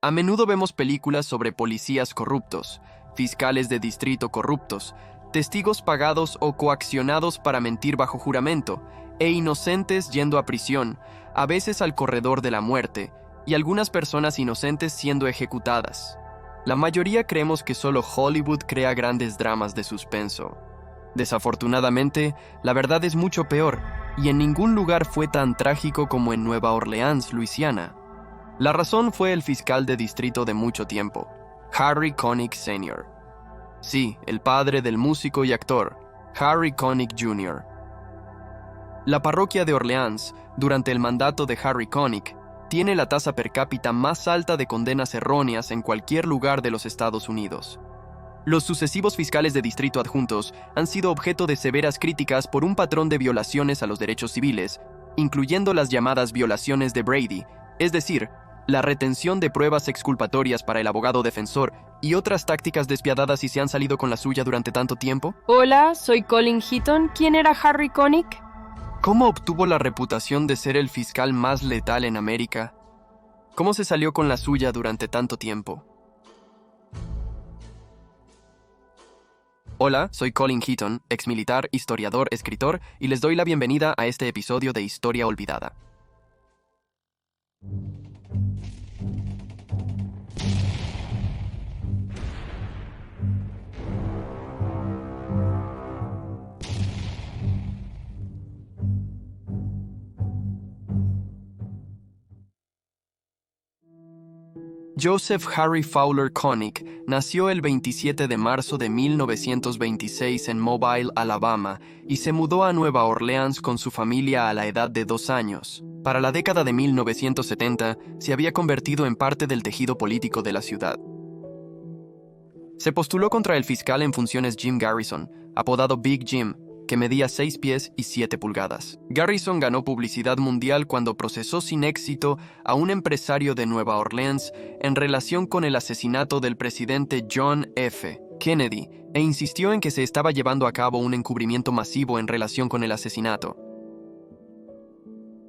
A menudo vemos películas sobre policías corruptos, fiscales de distrito corruptos, testigos pagados o coaccionados para mentir bajo juramento, e inocentes yendo a prisión, a veces al corredor de la muerte, y algunas personas inocentes siendo ejecutadas. La mayoría creemos que solo Hollywood crea grandes dramas de suspenso. Desafortunadamente, la verdad es mucho peor, y en ningún lugar fue tan trágico como en Nueva Orleans, Luisiana. La razón fue el fiscal de distrito de mucho tiempo, Harry Connick Sr. Sí, el padre del músico y actor, Harry Connick Jr. La parroquia de Orleans, durante el mandato de Harry Connick, tiene la tasa per cápita más alta de condenas erróneas en cualquier lugar de los Estados Unidos. Los sucesivos fiscales de distrito adjuntos han sido objeto de severas críticas por un patrón de violaciones a los derechos civiles, incluyendo las llamadas violaciones de Brady, es decir, la retención de pruebas exculpatorias para el abogado defensor y otras tácticas despiadadas y se han salido con la suya durante tanto tiempo. Hola, soy Colin Heaton. ¿Quién era Harry Connick? ¿Cómo obtuvo la reputación de ser el fiscal más letal en América? ¿Cómo se salió con la suya durante tanto tiempo? Hola, soy Colin Heaton, exmilitar, historiador, escritor, y les doy la bienvenida a este episodio de Historia Olvidada. Joseph Harry Fowler Connick nació el 27 de marzo de 1926 en Mobile, Alabama, y se mudó a Nueva Orleans con su familia a la edad de 2 años. Para la década de 1970, se había convertido en parte del tejido político de la ciudad. Se postuló contra el fiscal en funciones Jim Garrison, apodado Big Jim, que medía 6 pies y 7 pulgadas. Garrison ganó publicidad mundial cuando procesó sin éxito a un empresario de Nueva Orleans en relación con el asesinato del presidente John F. Kennedy e insistió en que se estaba llevando a cabo un encubrimiento masivo en relación con el asesinato.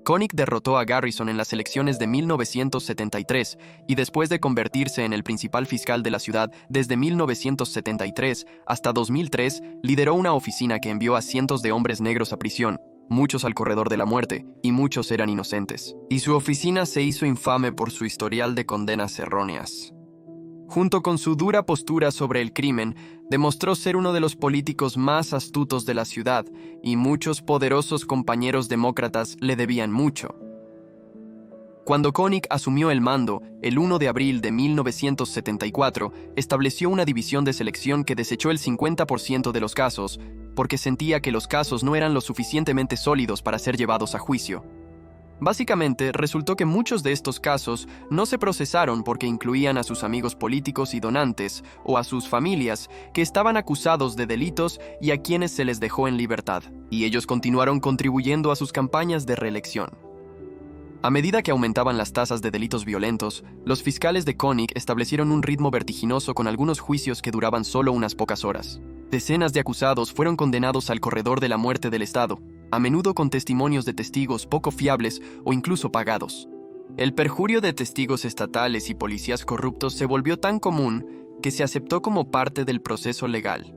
Connick derrotó a Garrison en las elecciones de 1973 y después de convertirse en el principal fiscal de la ciudad desde 1973 hasta 2003, lideró una oficina que envió a cientos de hombres negros a prisión, muchos al corredor de la muerte, y muchos eran inocentes. Y su oficina se hizo infame por su historial de condenas erróneas. Junto con su dura postura sobre el crimen, demostró ser uno de los políticos más astutos de la ciudad, y muchos poderosos compañeros demócratas le debían mucho. Cuando Connick asumió el mando, el 1 de abril de 1974, estableció una división de selección que desechó el 50% de los casos, porque sentía que los casos no eran lo suficientemente sólidos para ser llevados a juicio. Básicamente, resultó que muchos de estos casos no se procesaron porque incluían a sus amigos políticos y donantes, o a sus familias, que estaban acusados de delitos y a quienes se les dejó en libertad, y ellos continuaron contribuyendo a sus campañas de reelección. A medida que aumentaban las tasas de delitos violentos, los fiscales de Connick establecieron un ritmo vertiginoso con algunos juicios que duraban solo unas pocas horas. Decenas de acusados fueron condenados al corredor de la muerte del Estado, a menudo con testimonios de testigos poco fiables o incluso pagados. El perjurio de testigos estatales y policías corruptos se volvió tan común que se aceptó como parte del proceso legal.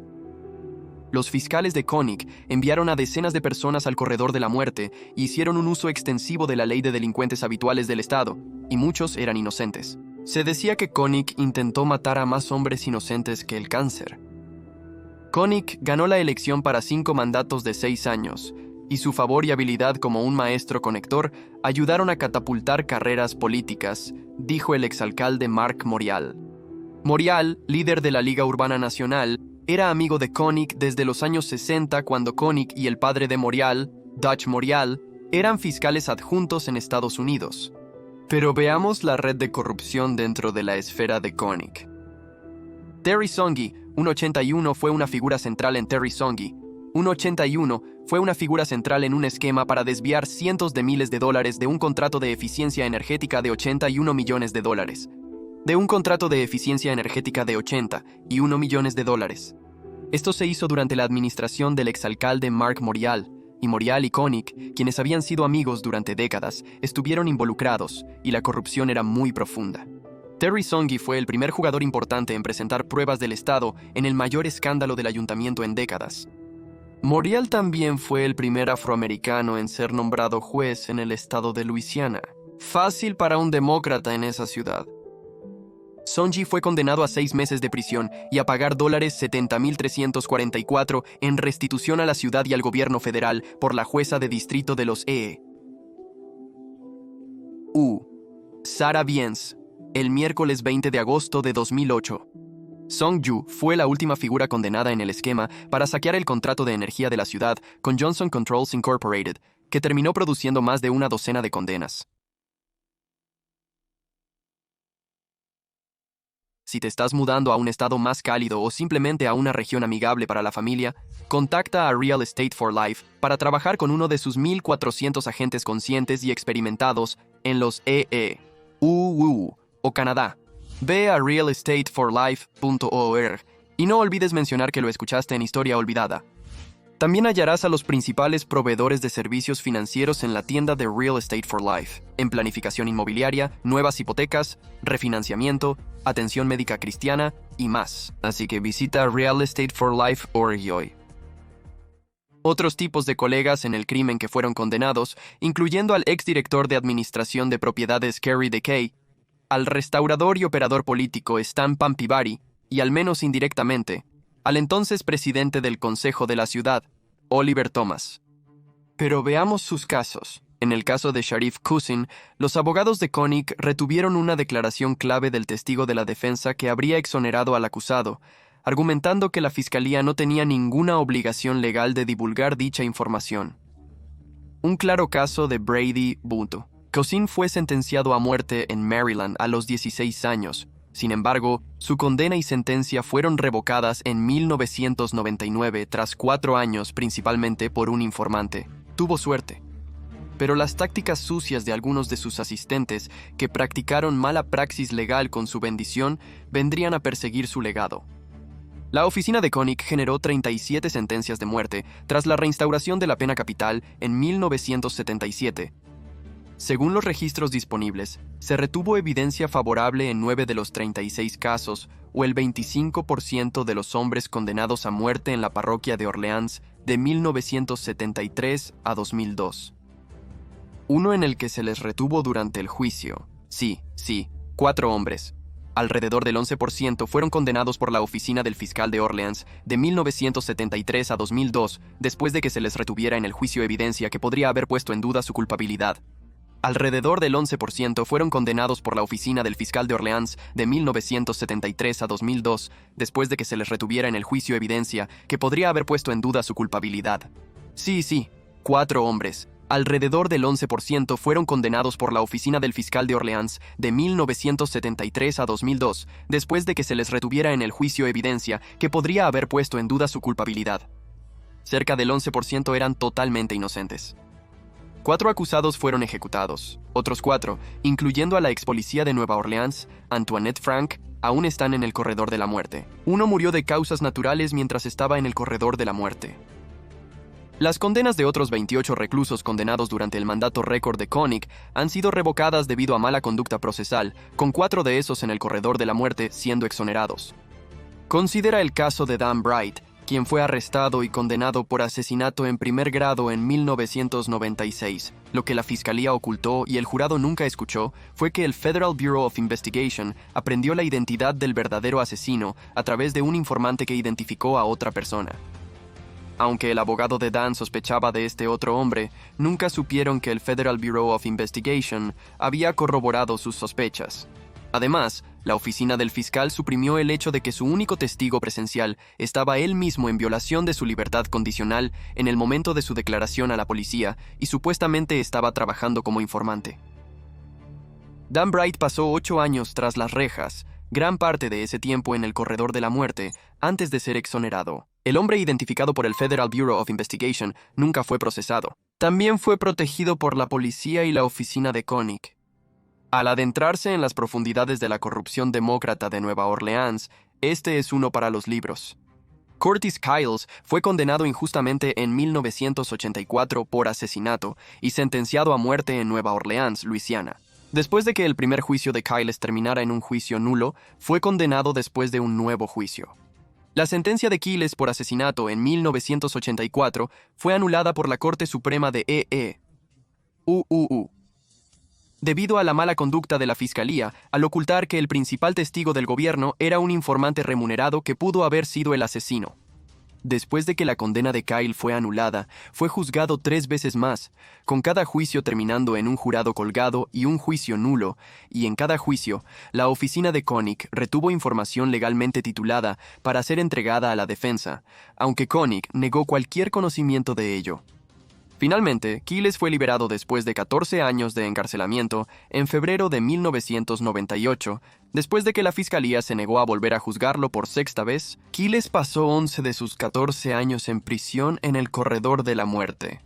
Los fiscales de Connick enviaron a decenas de personas al corredor de la muerte e hicieron un uso extensivo de la ley de delincuentes habituales del Estado, y muchos eran inocentes. Se decía que Connick intentó matar a más hombres inocentes que el cáncer. Connick ganó la elección para 5 mandatos de 6 años, y su favor y habilidad como un maestro conector ayudaron a catapultar carreras políticas, dijo el exalcalde Mark Morial. Morial, líder de la Liga Urbana Nacional, era amigo de Connick desde los años 60 cuando Connick y el padre de Morial, Dutch Morial, eran fiscales adjuntos en Estados Unidos. Pero veamos la red de corrupción dentro de la esfera de Connick. Terry Songi, un 81, fue una figura central en Terry Songi. Un 81 fue una figura central en un esquema para desviar cientos de miles de dólares de un contrato de eficiencia energética de 81 millones de dólares. De un contrato de eficiencia energética de 81 millones de dólares. Esto se hizo durante la administración del exalcalde Mark Morial, y Morial y Connick, quienes habían sido amigos durante décadas, estuvieron involucrados, y la corrupción era muy profunda. Terry Songi fue el primer jugador importante en presentar pruebas del Estado en el mayor escándalo del ayuntamiento en décadas. Morial también fue el primer afroamericano en ser nombrado juez en el estado de Luisiana. Fácil para un demócrata en esa ciudad. Songi fue condenado a 6 meses de prisión y a pagar $70,344 en restitución a la ciudad y al gobierno federal por la jueza de distrito de los Sarah Biens, el miércoles 20 de agosto de 2008. Song-Yu fue la última figura condenada en el esquema para saquear el contrato de energía de la ciudad con Johnson Controls Incorporated, que terminó produciendo más de una docena de condenas. Si te estás mudando a un estado más cálido o simplemente a una región amigable para la familia, contacta a Real Estate for Life para trabajar con uno de sus 1,400 agentes conscientes y experimentados en los o Canadá. Ve a realestateforlife.org y no olvides mencionar que lo escuchaste en Historia Olvidada. También hallarás a los principales proveedores de servicios financieros en la tienda de Real Estate for Life, en planificación inmobiliaria, nuevas hipotecas, refinanciamiento, atención médica cristiana y más. Así que visita realestateforlife.org hoy. Otros tipos de colegas en el crimen que fueron condenados, incluyendo al exdirector de Administración de Propiedades Kerry Dekay, al restaurador y operador político Stan Pampivari y, al menos indirectamente, al entonces presidente del Consejo de la Ciudad, Oliver Thomas. Pero veamos sus casos. En el caso de Sharif Cousin, los abogados de Koenig retuvieron una declaración clave del testigo de la defensa que habría exonerado al acusado, argumentando que la fiscalía no tenía ninguna obligación legal de divulgar dicha información. Un claro caso de Brady Bunto. Cousin fue sentenciado a muerte en Maryland a los 16 años. Sin embargo, su condena y sentencia fueron revocadas en 1999 tras 4 años principalmente por un informante. Tuvo suerte. Pero las tácticas sucias de algunos de sus asistentes que practicaron mala praxis legal con su bendición vendrían a perseguir su legado. La oficina de Koenig generó 37 sentencias de muerte tras la reinstauración de la pena capital en 1977. Según los registros disponibles, se retuvo evidencia favorable en 9 de los 36 casos, o el 25% de los hombres condenados a muerte en la parroquia de Orleans de 1973 a 2002. Uno en el que se les retuvo durante el juicio. Sí, 4 hombres. Alrededor del 11% fueron condenados por la oficina del fiscal de Orleans de 1973 a 2002, después de que se les retuviera en el juicio evidencia que podría haber puesto en duda su culpabilidad. Alrededor del 11% fueron condenados por la oficina del fiscal de Orleans de 1973 a 2002, después de que se les retuviera en el juicio evidencia que podría haber puesto en duda su culpabilidad. Sí, 4 hombres. Alrededor del 11% fueron condenados por la oficina del fiscal de Orleans de 1973 a 2002, después de que se les retuviera en el juicio evidencia que podría haber puesto en duda su culpabilidad. Cerca del 11% eran totalmente inocentes. 4 acusados fueron ejecutados. Otros 4, incluyendo a la expolicía de Nueva Orleans, Antoinette Frank, aún están en el corredor de la muerte. Uno murió de causas naturales mientras estaba en el corredor de la muerte. Las condenas de otros 28 reclusos condenados durante el mandato récord de Koenig han sido revocadas debido a mala conducta procesal, con 4 de esos en el corredor de la muerte siendo exonerados. Considera el caso de Dan Bright, quien fue arrestado y condenado por asesinato en primer grado en 1996. Lo que la fiscalía ocultó y el jurado nunca escuchó fue que el Federal Bureau of Investigation aprendió la identidad del verdadero asesino a través de un informante que identificó a otra persona. Aunque el abogado de Dan sospechaba de este otro hombre, nunca supieron que el Federal Bureau of Investigation había corroborado sus sospechas. Además, la oficina del fiscal suprimió el hecho de que su único testigo presencial estaba él mismo en violación de su libertad condicional en el momento de su declaración a la policía y supuestamente estaba trabajando como informante. Dan Bright pasó 8 años tras las rejas, gran parte de ese tiempo en el corredor de la muerte, antes de ser exonerado. El hombre identificado por el Federal Bureau of Investigation nunca fue procesado. También fue protegido por la policía y la oficina de Koenig. Al adentrarse en las profundidades de la corrupción demócrata de Nueva Orleans, este es uno para los libros. Curtis Kiles fue condenado injustamente en 1984 por asesinato y sentenciado a muerte en Nueva Orleans, Luisiana. Después de que el primer juicio de Kyles terminara en un juicio nulo, fue condenado después de un nuevo juicio. La sentencia de Kyles por asesinato en 1984 fue anulada por la Corte Suprema de EUU, debido a la mala conducta de la Fiscalía al ocultar que el principal testigo del gobierno era un informante remunerado que pudo haber sido el asesino. Después de que la condena de Kyle fue anulada, fue juzgado 3 veces más, con cada juicio terminando en un jurado colgado y un juicio nulo, y en cada juicio, la oficina de Koenig retuvo información legalmente titulada para ser entregada a la defensa, aunque Koenig negó cualquier conocimiento de ello. Finalmente, Kyles fue liberado después de 14 años de encarcelamiento en febrero de 1998, después de que la fiscalía se negó a volver a juzgarlo por sexta vez. Kyles pasó 11 de sus 14 años en prisión en el corredor de la muerte.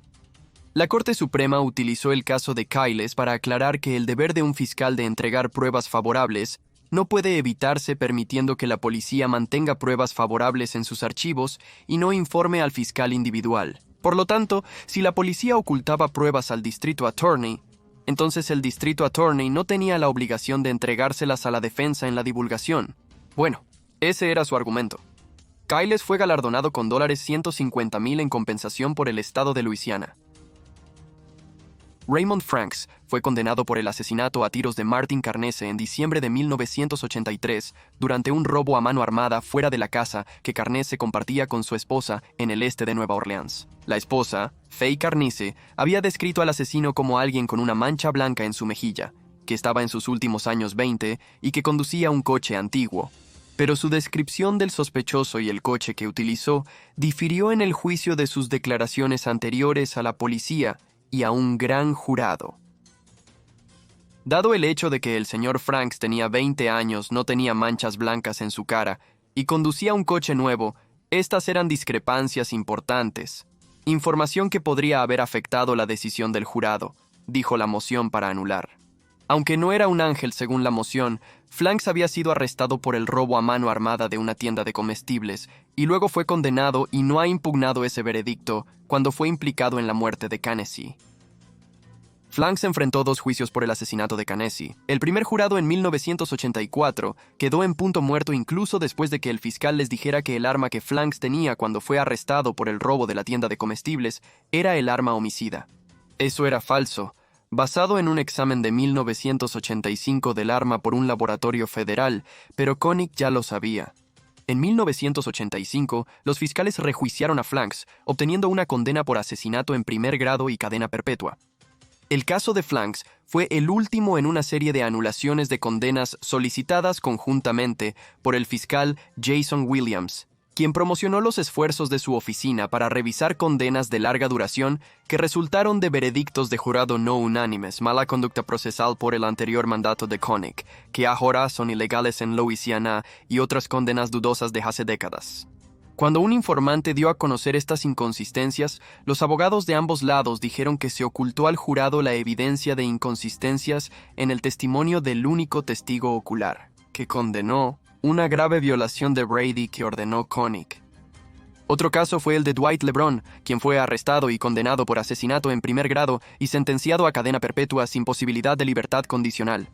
La Corte Suprema utilizó el caso de Kyles para aclarar que el deber de un fiscal de entregar pruebas favorables no puede evitarse permitiendo que la policía mantenga pruebas favorables en sus archivos y no informe al fiscal individual. Por lo tanto, si la policía ocultaba pruebas al District Attorney, entonces el District Attorney no tenía la obligación de entregárselas a la defensa en la divulgación. Bueno, ese era su argumento. Kyles fue galardonado con $150,000 en compensación por el estado de Luisiana. Raymond Franks fue condenado por el asesinato a tiros de Martin Carnese en diciembre de 1983 durante un robo a mano armada fuera de la casa que Carnese compartía con su esposa en el este de Nueva Orleans. La esposa, Faye Carnese, había descrito al asesino como alguien con una mancha blanca en su mejilla, que estaba en sus últimos años 20 y que conducía un coche antiguo. Pero su descripción del sospechoso y el coche que utilizó difirió en el juicio de sus declaraciones anteriores a la policía y a un gran jurado. Dado el hecho de que el señor Franks tenía 20 años, no tenía manchas blancas en su cara y conducía un coche nuevo, estas eran discrepancias importantes, información que podría haber afectado la decisión del jurado, dijo la moción para anular. Aunque no era un ángel según la moción, Franks había sido arrestado por el robo a mano armada de una tienda de comestibles y luego fue condenado y no ha impugnado ese veredicto cuando fue implicado en la muerte de Carnese. Franks enfrentó 2 juicios por el asesinato de Carnese. El primer jurado en 1984 quedó en punto muerto incluso después de que el fiscal les dijera que el arma que Franks tenía cuando fue arrestado por el robo de la tienda de comestibles era el arma homicida. Eso era falso, basado en un examen de 1985 del arma por un laboratorio federal, pero Koenig ya lo sabía. En 1985, los fiscales rejuiciaron a Franks, obteniendo una condena por asesinato en primer grado y cadena perpetua. El caso de Franks fue el último en una serie de anulaciones de condenas solicitadas conjuntamente por el fiscal Jason Williams, quien promocionó los esfuerzos de su oficina para revisar condenas de larga duración que resultaron de veredictos de jurado no unánimes, mala conducta procesal por el anterior mandato de Koenig, que ahora son ilegales en Luisiana, y otras condenas dudosas de hace décadas. Cuando un informante dio a conocer estas inconsistencias, los abogados de ambos lados dijeron que se ocultó al jurado la evidencia de inconsistencias en el testimonio del único testigo ocular, que condenó una grave violación de Brady que ordenó Koenig. Otro caso fue el de Dwight LeBron, quien fue arrestado y condenado por asesinato en primer grado y sentenciado a cadena perpetua sin posibilidad de libertad condicional.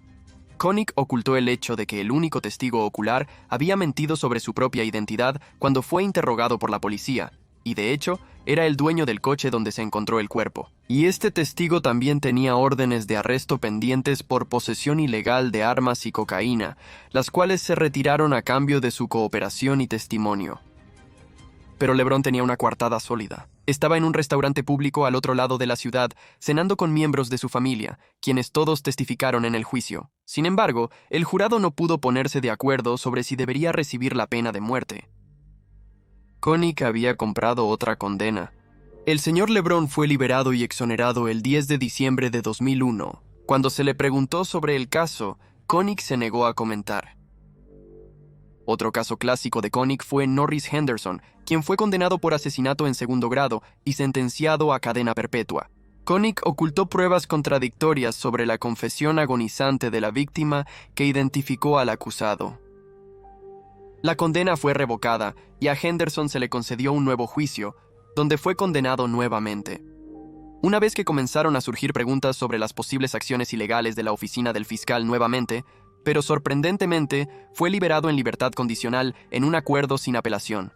Koenig ocultó el hecho de que el único testigo ocular había mentido sobre su propia identidad cuando fue interrogado por la policía, y de hecho, era el dueño del coche donde se encontró el cuerpo. Y este testigo también tenía órdenes de arresto pendientes por posesión ilegal de armas y cocaína, las cuales se retiraron a cambio de su cooperación y testimonio. Pero LeBron tenía una coartada sólida. Estaba en un restaurante público al otro lado de la ciudad, cenando con miembros de su familia, quienes todos testificaron en el juicio. Sin embargo, el jurado no pudo ponerse de acuerdo sobre si debería recibir la pena de muerte. Koenig había comprado otra condena. El señor LeBron fue liberado y exonerado el 10 de diciembre de 2001. Cuando se le preguntó sobre el caso, Koenig se negó a comentar. Otro caso clásico de Koenig fue Norris Henderson, quien fue condenado por asesinato en segundo grado y sentenciado a cadena perpetua. Koenig ocultó pruebas contradictorias sobre la confesión agonizante de la víctima que identificó al acusado. La condena fue revocada y a Henderson se le concedió un nuevo juicio, donde fue condenado nuevamente. Una vez que comenzaron a surgir preguntas sobre las posibles acciones ilegales de la oficina del fiscal nuevamente, pero sorprendentemente fue liberado en libertad condicional en un acuerdo sin apelación.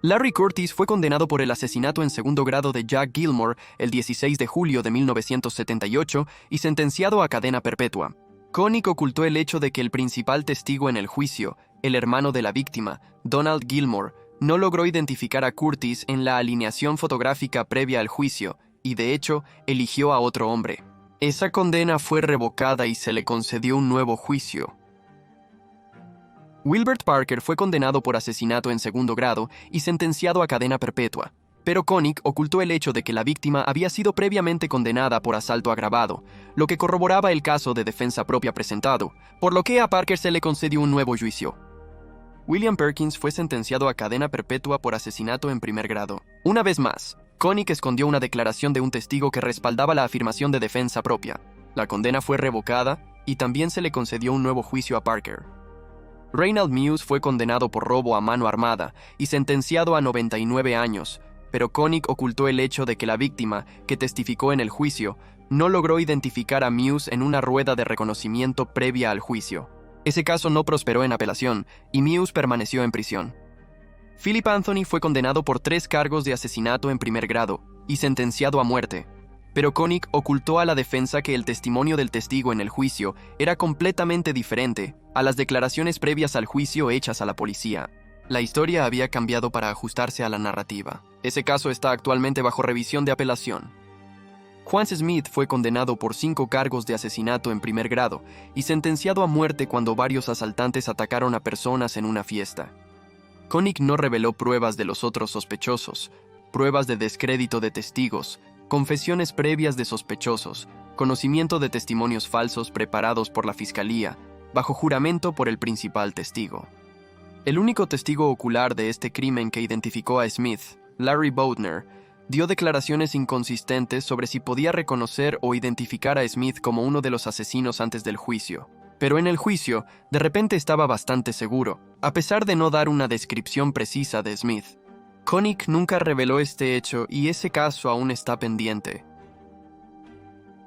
Larry Curtis fue condenado por el asesinato en segundo grado de Jack Gilmore el 16 de julio de 1978 y sentenciado a cadena perpetua. Koenig ocultó el hecho de que el principal testigo en el juicio, el hermano de la víctima, Donald Gilmore, no logró identificar a Curtis en la alineación fotográfica previa al juicio y, de hecho, eligió a otro hombre. Esa condena fue revocada y se le concedió un nuevo juicio. Wilbert Parker fue condenado por asesinato en segundo grado y sentenciado a cadena perpetua, pero Koenig ocultó el hecho de que la víctima había sido previamente condenada por asalto agravado, lo que corroboraba el caso de defensa propia presentado, por lo que a Parker se le concedió un nuevo juicio. William Perkins fue sentenciado a cadena perpetua por asesinato en primer grado. Una vez más, Koenig escondió una declaración de un testigo que respaldaba la afirmación de defensa propia. La condena fue revocada y también se le concedió un nuevo juicio a Parker. Reynald Muse fue condenado por robo a mano armada y sentenciado a 99 años, pero Koenig ocultó el hecho de que la víctima, que testificó en el juicio, no logró identificar a Muse en una rueda de reconocimiento previa al juicio. Ese caso no prosperó en apelación y Muse permaneció en prisión. Philip Anthony fue condenado por 3 cargos de asesinato en primer grado y sentenciado a muerte, pero Koenig ocultó a la defensa que el testimonio del testigo en el juicio era completamente diferente a las declaraciones previas al juicio hechas a la policía. La historia había cambiado para ajustarse a la narrativa. Ese caso está actualmente bajo revisión de apelación. Juan Smith fue condenado por 5 cargos de asesinato en primer grado y sentenciado a muerte cuando varios asaltantes atacaron a personas en una fiesta. Koenig no reveló pruebas de los otros sospechosos, pruebas de descrédito de testigos, confesiones previas de sospechosos, conocimiento de testimonios falsos preparados por la fiscalía, bajo juramento por el principal testigo. El único testigo ocular de este crimen que identificó a Smith, Larry Bodner, dio declaraciones inconsistentes sobre si podía reconocer o identificar a Smith como uno de los asesinos antes del juicio. Pero en el juicio, de repente estaba bastante seguro, a pesar de no dar una descripción precisa de Smith. Koenig nunca reveló este hecho y ese caso aún está pendiente.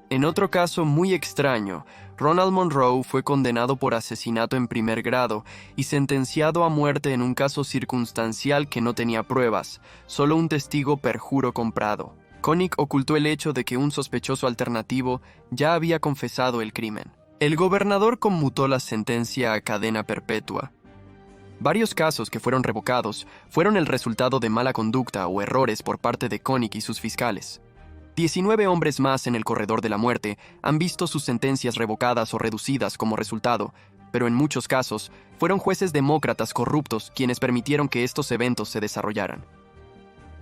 En otro caso muy extraño, Ronald Monroe fue condenado por asesinato en primer grado y sentenciado a muerte en un caso circunstancial que no tenía pruebas, solo un testigo perjuro comprado. Koenig ocultó el hecho de que un sospechoso alternativo ya había confesado el crimen. El gobernador conmutó la sentencia a cadena perpetua. Varios casos que fueron revocados fueron el resultado de mala conducta o errores por parte de Koenig y sus fiscales. 19 hombres más en el corredor de la muerte han visto sus sentencias revocadas o reducidas como resultado, pero en muchos casos fueron jueces demócratas corruptos quienes permitieron que estos eventos se desarrollaran.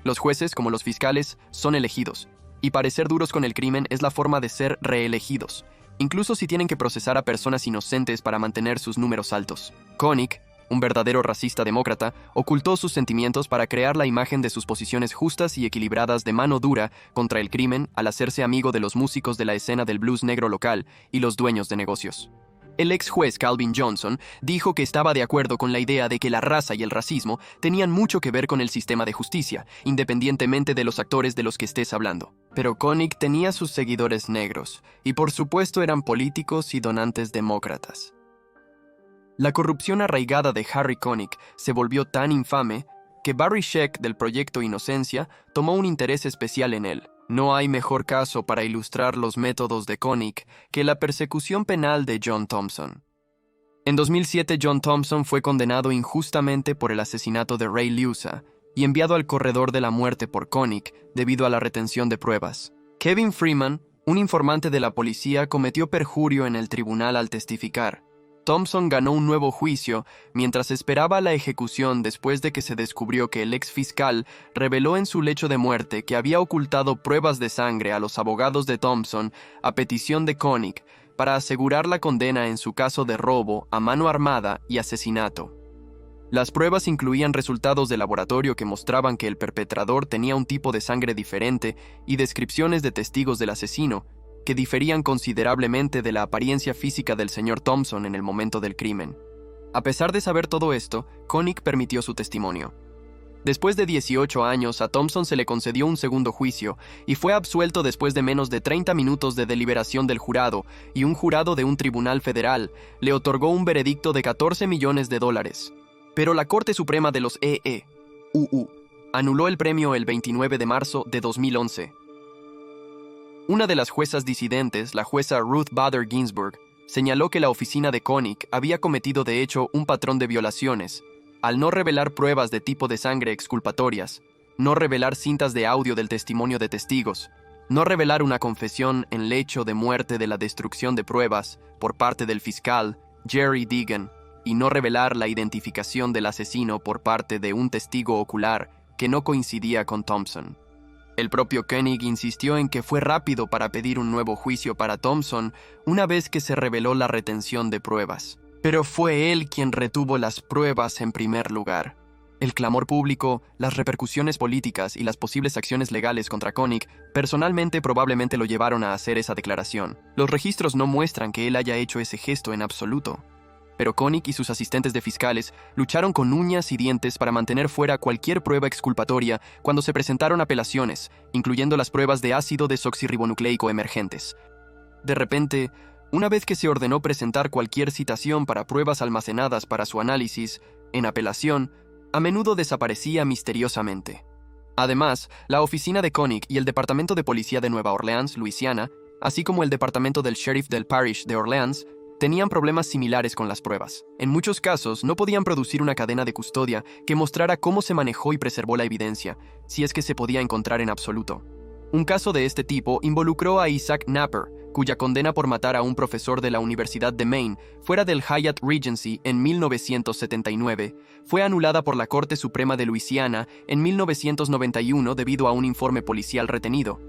Los jueces, como los fiscales, son elegidos, y parecer duros con el crimen es la forma de ser reelegidos, incluso si tienen que procesar a personas inocentes para mantener sus números altos. Koenig, un verdadero racista demócrata, ocultó sus sentimientos para crear la imagen de sus posiciones justas y equilibradas de mano dura contra el crimen al hacerse amigo de los músicos de la escena del blues negro local y los dueños de negocios. El ex juez Calvin Johnson dijo que estaba de acuerdo con la idea de que la raza y el racismo tenían mucho que ver con el sistema de justicia, independientemente de los actores de los que estés hablando. Pero Koenig tenía sus seguidores negros, y por supuesto eran políticos y donantes demócratas. La corrupción arraigada de Harry Koenig se volvió tan infame que Barry Scheck del proyecto Inocencia tomó un interés especial en él. No hay mejor caso para ilustrar los métodos de Koenig que la persecución penal de John Thompson. En 2007, John Thompson fue condenado injustamente por el asesinato de Ray Liotta y enviado al corredor de la muerte por Koenig debido a la retención de pruebas. Kevin Freeman, un informante de la policía, cometió perjurio en el tribunal al testificar. Thompson ganó un nuevo juicio mientras esperaba la ejecución después de que se descubrió que el ex fiscal reveló en su lecho de muerte que había ocultado pruebas de sangre a los abogados de Thompson a petición de Koenig para asegurar la condena en su caso de robo a mano armada y asesinato. Las pruebas incluían resultados de laboratorio que mostraban que el perpetrador tenía un tipo de sangre diferente y descripciones de testigos del asesino que diferían considerablemente de la apariencia física del señor Thompson en el momento del crimen. A pesar de saber todo esto, Koenig permitió su testimonio. Después de 18 años, a Thompson se le concedió un segundo juicio y fue absuelto después de menos de 30 minutos de deliberación del jurado, y un jurado de un tribunal federal le otorgó un veredicto de $14 millones. Pero la Corte Suprema de los EEUU anuló el premio el 29 de marzo de 2011. Una de las juezas disidentes, la jueza Ruth Bader Ginsburg, señaló que la oficina de Koenig había cometido de hecho un patrón de violaciones, al no revelar pruebas de tipo de sangre exculpatorias, no revelar cintas de audio del testimonio de testigos, no revelar una confesión en lecho de muerte de la destrucción de pruebas por parte del fiscal Jerry Deegan, y no revelar la identificación del asesino por parte de un testigo ocular que no coincidía con Thompson. El propio Koenig insistió en que fue rápido para pedir un nuevo juicio para Thompson una vez que se reveló la retención de pruebas. Pero fue él quien retuvo las pruebas en primer lugar. El clamor público, las repercusiones políticas y las posibles acciones legales contra Koenig personalmente probablemente lo llevaron a hacer esa declaración. Los registros no muestran que él haya hecho ese gesto en absoluto. Pero Koenig y sus asistentes de fiscales lucharon con uñas y dientes para mantener fuera cualquier prueba exculpatoria cuando se presentaron apelaciones, incluyendo las pruebas de ácido desoxirribonucleico emergentes. De repente, una vez que se ordenó presentar cualquier citación para pruebas almacenadas para su análisis, en apelación, a menudo desaparecía misteriosamente. Además, la oficina de Koenig y el Departamento de Policía de Nueva Orleans, Luisiana, así como el Departamento del Sheriff del Parish de Orleans, tenían problemas similares con las pruebas. En muchos casos, no podían producir una cadena de custodia que mostrara cómo se manejó y preservó la evidencia, si es que se podía encontrar en absoluto. Un caso de este tipo involucró a Isaac Napper, cuya condena por matar a un profesor de la Universidad de Maine fuera del Hyatt Regency en 1979 fue anulada por la Corte Suprema de Luisiana en 1991 debido a un informe policial retenido.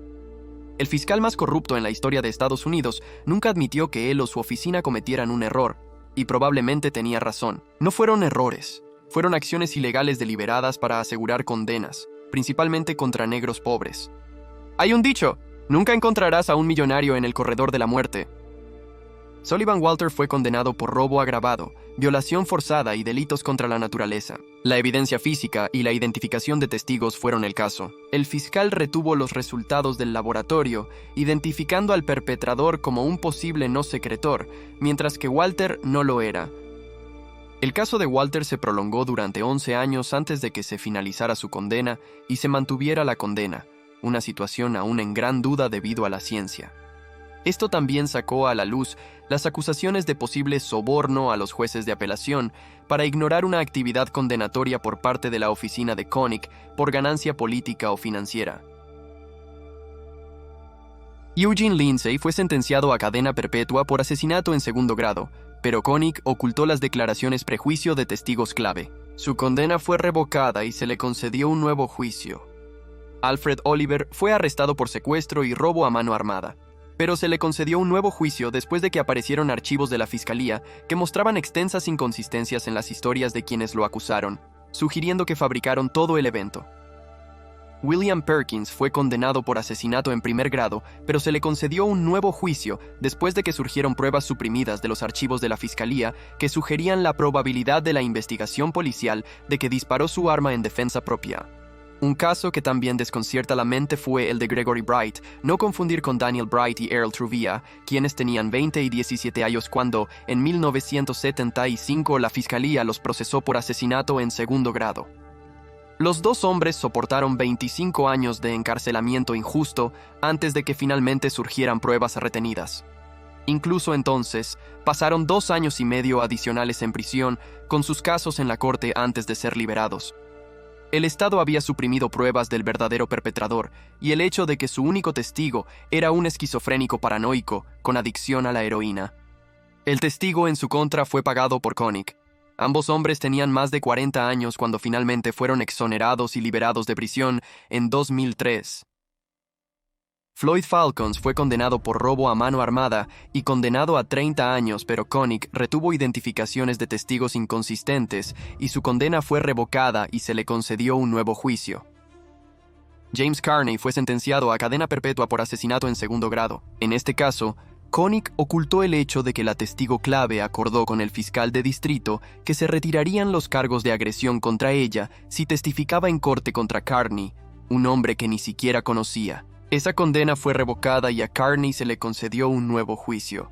El fiscal más corrupto en la historia de Estados Unidos nunca admitió que él o su oficina cometieran un error, y probablemente tenía razón. No fueron errores, fueron acciones ilegales deliberadas para asegurar condenas, principalmente contra negros pobres. Hay un dicho: nunca encontrarás a un millonario en el corredor de la muerte. Sullivan Walter fue condenado por robo agravado, violación forzada y delitos contra la naturaleza. La evidencia física y la identificación de testigos fueron el caso. El fiscal retuvo los resultados del laboratorio, identificando al perpetrador como un posible no secretor, mientras que Walter no lo era. El caso de Walter se prolongó durante 11 años antes de que se finalizara su condena y se mantuviera la condena, una situación aún en gran duda debido a la ciencia. Esto también sacó a la luz las acusaciones de posible soborno a los jueces de apelación para ignorar una actividad condenatoria por parte de la oficina de Koenig por ganancia política o financiera. Eugene Lindsay fue sentenciado a cadena perpetua por asesinato en segundo grado, pero Koenig ocultó las declaraciones prejuicio de testigos clave. Su condena fue revocada y se le concedió un nuevo juicio. Alfred Oliver fue arrestado por secuestro y robo a mano armada, pero se le concedió un nuevo juicio después de que aparecieron archivos de la fiscalía que mostraban extensas inconsistencias en las historias de quienes lo acusaron, sugiriendo que fabricaron todo el evento. William Perkins fue condenado por asesinato en primer grado, pero se le concedió un nuevo juicio después de que surgieron pruebas suprimidas de los archivos de la fiscalía que sugerían la probabilidad de la investigación policial de que disparó su arma en defensa propia. Un caso que también desconcierta la mente fue el de Gregory Bright, no confundir con Daniel Bright y Earl Truvia, quienes tenían 20 y 17 años cuando, en 1975, la fiscalía los procesó por asesinato en segundo grado. Los dos hombres soportaron 25 años de encarcelamiento injusto antes de que finalmente surgieran pruebas retenidas. Incluso entonces, pasaron 2 años y medio adicionales en prisión con sus casos en la corte antes de ser liberados. El Estado había suprimido pruebas del verdadero perpetrador y el hecho de que su único testigo era un esquizofrénico paranoico con adicción a la heroína. El testigo en su contra fue pagado por Koenig. Ambos hombres tenían más de 40 años cuando finalmente fueron exonerados y liberados de prisión en 2003. Floyd Falcons fue condenado por robo a mano armada y condenado a 30 años, pero Koenig retuvo identificaciones de testigos inconsistentes y su condena fue revocada y se le concedió un nuevo juicio. James Carney fue sentenciado a cadena perpetua por asesinato en segundo grado. En este caso, Koenig ocultó el hecho de que la testigo clave acordó con el fiscal de distrito que se retirarían los cargos de agresión contra ella si testificaba en corte contra Carney, un hombre que ni siquiera conocía. Esa condena fue revocada y a Carney se le concedió un nuevo juicio.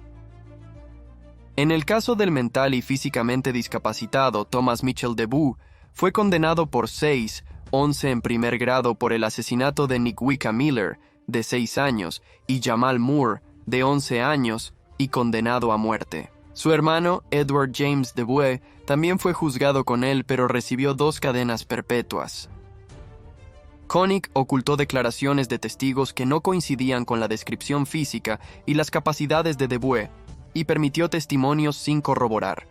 En el caso del mental y físicamente discapacitado Thomas Mitchell DeBue, fue condenado por 11 en primer grado por el asesinato de Nickwika Miller, de 6 años, y Jamal Moore, de 11 años, y condenado a muerte. Su hermano, Edward James DeBue, también fue juzgado con él, pero recibió 2 cadenas perpetuas. Koenig ocultó declaraciones de testigos que no coincidían con la descripción física y las capacidades de DeBue, y permitió testimonios sin corroborar.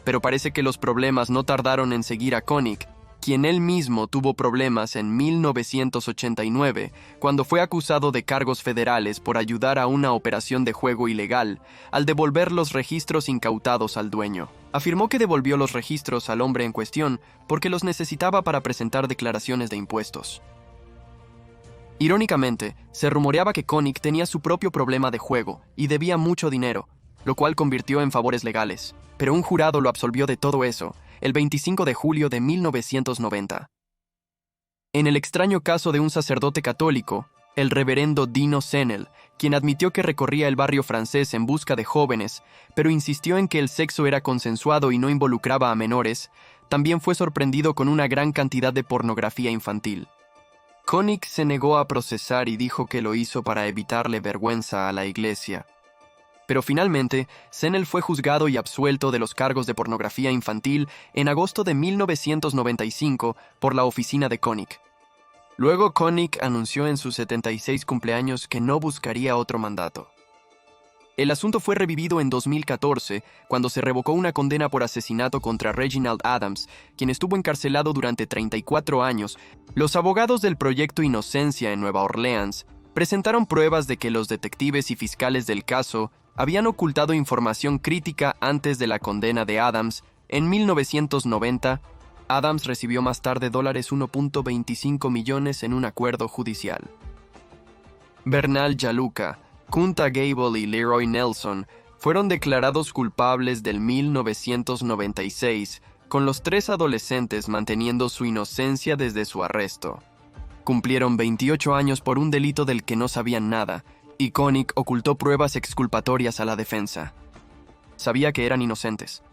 Pero parece que los problemas no tardaron en seguir a Koenig, quien él mismo tuvo problemas en 1989, cuando fue acusado de cargos federales por ayudar a una operación de juego ilegal, al devolver los registros incautados al dueño. Afirmó que devolvió los registros al hombre en cuestión porque los necesitaba para presentar declaraciones de impuestos. Irónicamente, se rumoreaba que Koenig tenía su propio problema de juego y debía mucho dinero, lo cual convirtió en favores legales, pero un jurado lo absolvió de todo eso el 25 de julio de 1990. En el extraño caso de un sacerdote católico, el reverendo Dino Senel, quien admitió que recorría el barrio francés en busca de jóvenes, pero insistió en que el sexo era consensuado y no involucraba a menores, también fue sorprendido con una gran cantidad de pornografía infantil. Koenig se negó a procesar y dijo que lo hizo para evitarle vergüenza a la iglesia. Pero finalmente, Senel fue juzgado y absuelto de los cargos de pornografía infantil en agosto de 1995 por la oficina de Koenig. Luego Koenig anunció en sus 76 cumpleaños que no buscaría otro mandato. El asunto fue revivido en 2014, cuando se revocó una condena por asesinato contra Reginald Adams, quien estuvo encarcelado durante 34 años. Los abogados del Proyecto Inocencia en Nueva Orleans presentaron pruebas de que los detectives y fiscales del caso habían ocultado información crítica antes de la condena de Adams. En 1990, Adams recibió más tarde $1.25 millones en un acuerdo judicial. Bernal Jaluka, Kunta Gable y Leroy Nelson fueron declarados culpables del 1996, con los 3 adolescentes manteniendo su inocencia desde su arresto. Cumplieron 28 años por un delito del que no sabían nada, y Koenig ocultó pruebas exculpatorias a la defensa. Sabía que eran inocentes.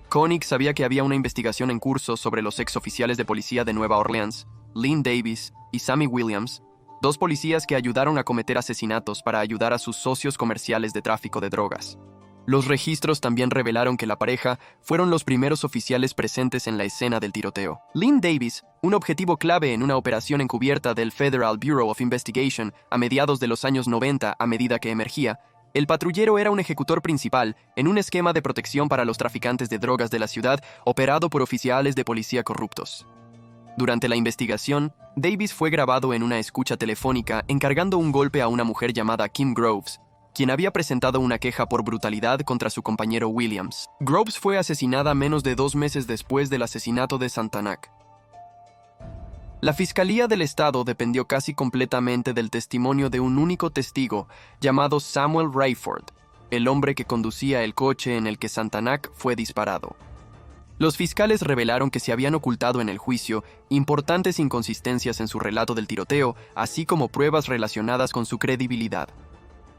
Koenig sabía que había una investigación en curso sobre los exoficiales de policía de Nueva Orleans, Lynn Davis y Sammy Williams, 2 policías que ayudaron a cometer asesinatos para ayudar a sus socios comerciales de tráfico de drogas. Los registros también revelaron que la pareja fueron los primeros oficiales presentes en la escena del tiroteo. Lynn Davis, un objetivo clave en una operación encubierta del Federal Bureau of Investigation a mediados de los años 90 a medida que emergía, el patrullero era un ejecutor principal en un esquema de protección para los traficantes de drogas de la ciudad operado por oficiales de policía corruptos. Durante la investigación, Davis fue grabado en una escucha telefónica encargando un golpe a una mujer llamada Kim Groves, quien había presentado una queja por brutalidad contra su compañero Williams. Groves fue asesinada menos de 2 meses después del asesinato de Santanac. La Fiscalía del Estado dependió casi completamente del testimonio de un único testigo llamado Samuel Rayford, el hombre que conducía el coche en el que Santanac fue disparado. Los fiscales revelaron que se habían ocultado en el juicio importantes inconsistencias en su relato del tiroteo, así como pruebas relacionadas con su credibilidad.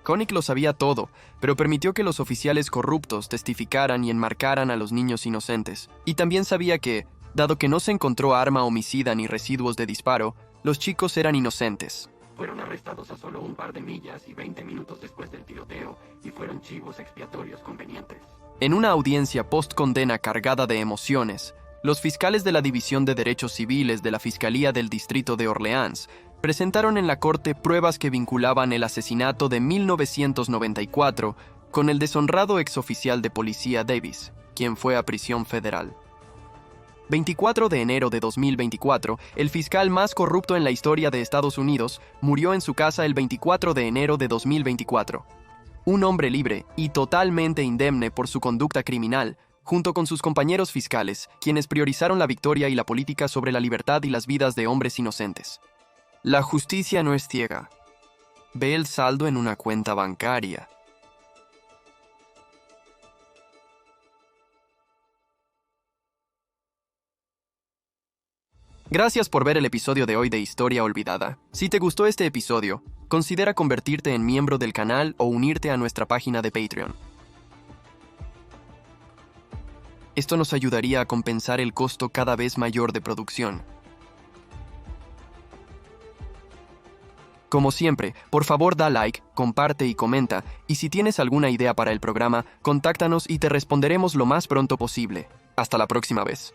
Koenig lo sabía todo, pero permitió que los oficiales corruptos testificaran y enmarcaran a los niños inocentes. Y también sabía que, dado que no se encontró arma homicida ni residuos de disparo, los chicos eran inocentes. Fueron arrestados a solo un par de millas y 20 minutos después del tiroteo y fueron chivos expiatorios convenientes. En una audiencia post-condena cargada de emociones, los fiscales de la División de Derechos Civiles de la Fiscalía del Distrito de Orleans presentaron en la corte pruebas que vinculaban el asesinato de 1994 con el deshonrado exoficial de policía Davis, quien fue a prisión federal. 24 de enero de 2024, el fiscal más corrupto en la historia de Estados Unidos murió en su casa el 24 de enero de 2024. Un hombre libre y totalmente indemne por su conducta criminal, junto con sus compañeros fiscales, quienes priorizaron la victoria y la política sobre la libertad y las vidas de hombres inocentes. La justicia no es ciega. Ve el saldo en una cuenta bancaria. Gracias por ver el episodio de hoy de Historia Olvidada. Si te gustó este episodio, considera convertirte en miembro del canal o unirte a nuestra página de Patreon. Esto nos ayudaría a compensar el costo cada vez mayor de producción. Como siempre, por favor da like, comparte y comenta, y si tienes alguna idea para el programa, contáctanos y te responderemos lo más pronto posible. Hasta la próxima vez.